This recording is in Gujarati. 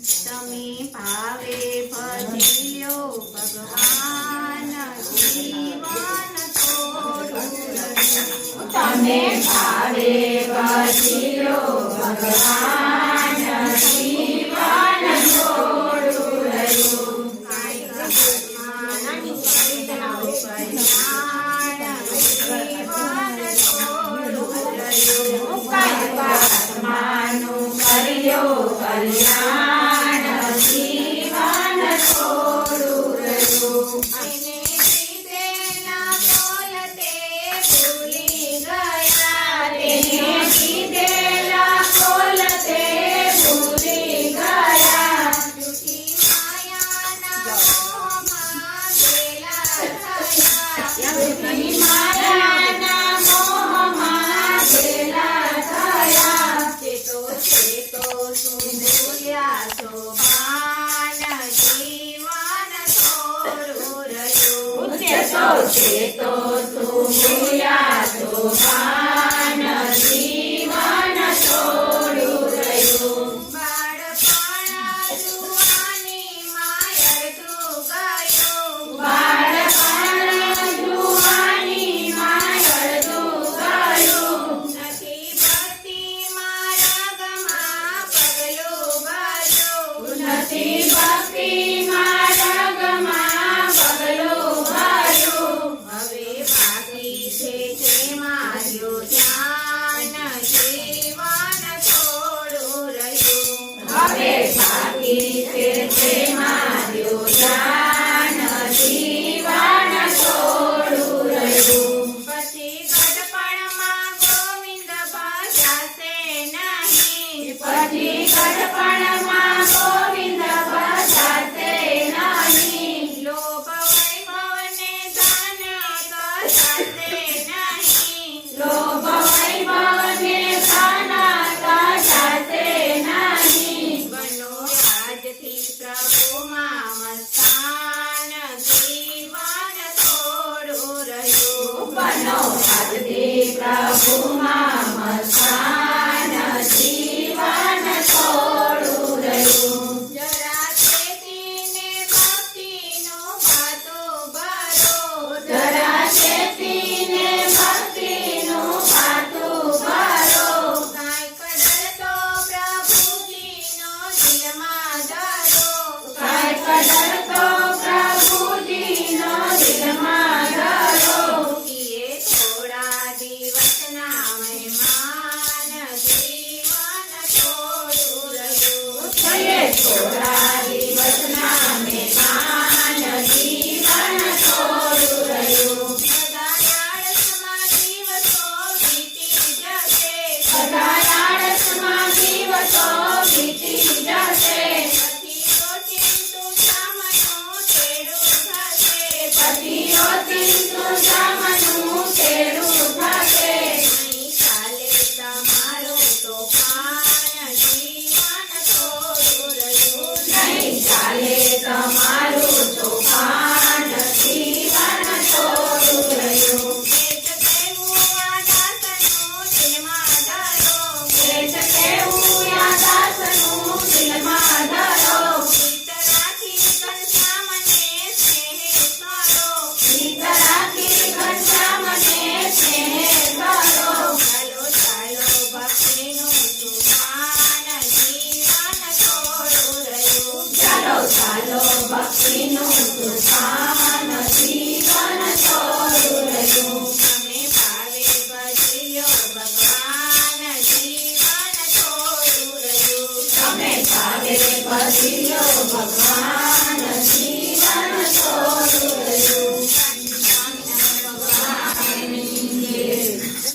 તમે ભાવે ભજી લ્યો ભગવાન જીવન થોડું રહ્યું તમે ભાવે ભજી લ્યો ભગવાન જીવન થોડું રહ્યું આત્માનું કર્યો કલ્યાણ જીવન થોડું રહ્યું એને કીધેલા બોલ તે ભૂલી ગયા તેને કીધેલા બોલ તે ભૂલી ગયા જૂઠી માયાના મોહમાં ઘેલા થયા જૂઠી માયાના મોહમાં ઘેલા થયા ચેતો શું ભૂલ્યા છો ભાન જીવન થોડું રહ્યું ચેતો તું ભૂલ્યા તો ભાન જીવન થોડું રહ્યું બાળપણ જુવાની માયર તું ગયું બાળપણ જુવાની માં અડધું ગયું નથી ભક્તિ માર્ગમાં પગલું ભર્યું નથી ભક્તિ માર્ગમાં પગલું ભર્યું હવે બાકી છે તે માર્યો ધ્યાન જીવન થોડું રહ્યું હવે બાકી છે તે માર્યું ધ્યાન જીવન થોડું રહ્યું પછી ગઢપણમાં ગોવિંદ ભજાશે નહીં પછી ગઢપણમાં ગોવિંદ ભજાશે નહીં લોભ વૈભવને ધન કસાશે નહીં લોભ વૈભવને ધન કસાશે નહીં બનો આજથી પ્રભુમાં મસ્તાન જીવન થોડું રહ્યું બનો આજથી પ્રભુમાં મસ્તાન જીવન થોડું રહ્યું જરા ચેતીને ભક્તિનું ભાતું ભરો જરા ચેતીને ભક્તિનું ભાતું ભરો કાંઈક ડરતો પ્રભુજીનો દિલમાં ધરો કાંઈક ડરતો પ્રભુજીનો દિલમાં ધરો એ થોડા દિવસના મહેમાન જીવન થોડું રહ્યું થયે થોડા દિવસના મહેમાન જીવન થોડું રહ્યું બધા આળસમાં દિવસો વીતી જશે બધા આળસમાં દિવસો વીતી જશે પછી ઓચિંતું સામનું તેડું થશે પછી ઓચિંતું સામનું તેડું થશે નહીં ચાલે તમારું તોફાન જીવન થોડું રહ્યું નહીં ચાલે તમારું તોફાન જીવન થોડું રહ્યું પેટ કહેવું આ દાસનું દિલમાં ધરો પેટ કેવું આ દાસનું દિલમાં ધરો ચિત્ત રાખી ઘનશ્યામને સ્નેહ કરો ચિત્ત રાખી ઘનશ્યામને સ્નેહ કરો ચાલો ચાલો ભક્તિનું સુભાન જીવન થોડું રહ્યું ચાલો ચાલો ભક્તિનું તૂફાન જીવન થોડું રહ્યું તમે ભાવે ભજ્યો ભગવાન જીવન થોડું રહ્યું તમે ભાવે ભજ્યો ભગવાન જીવન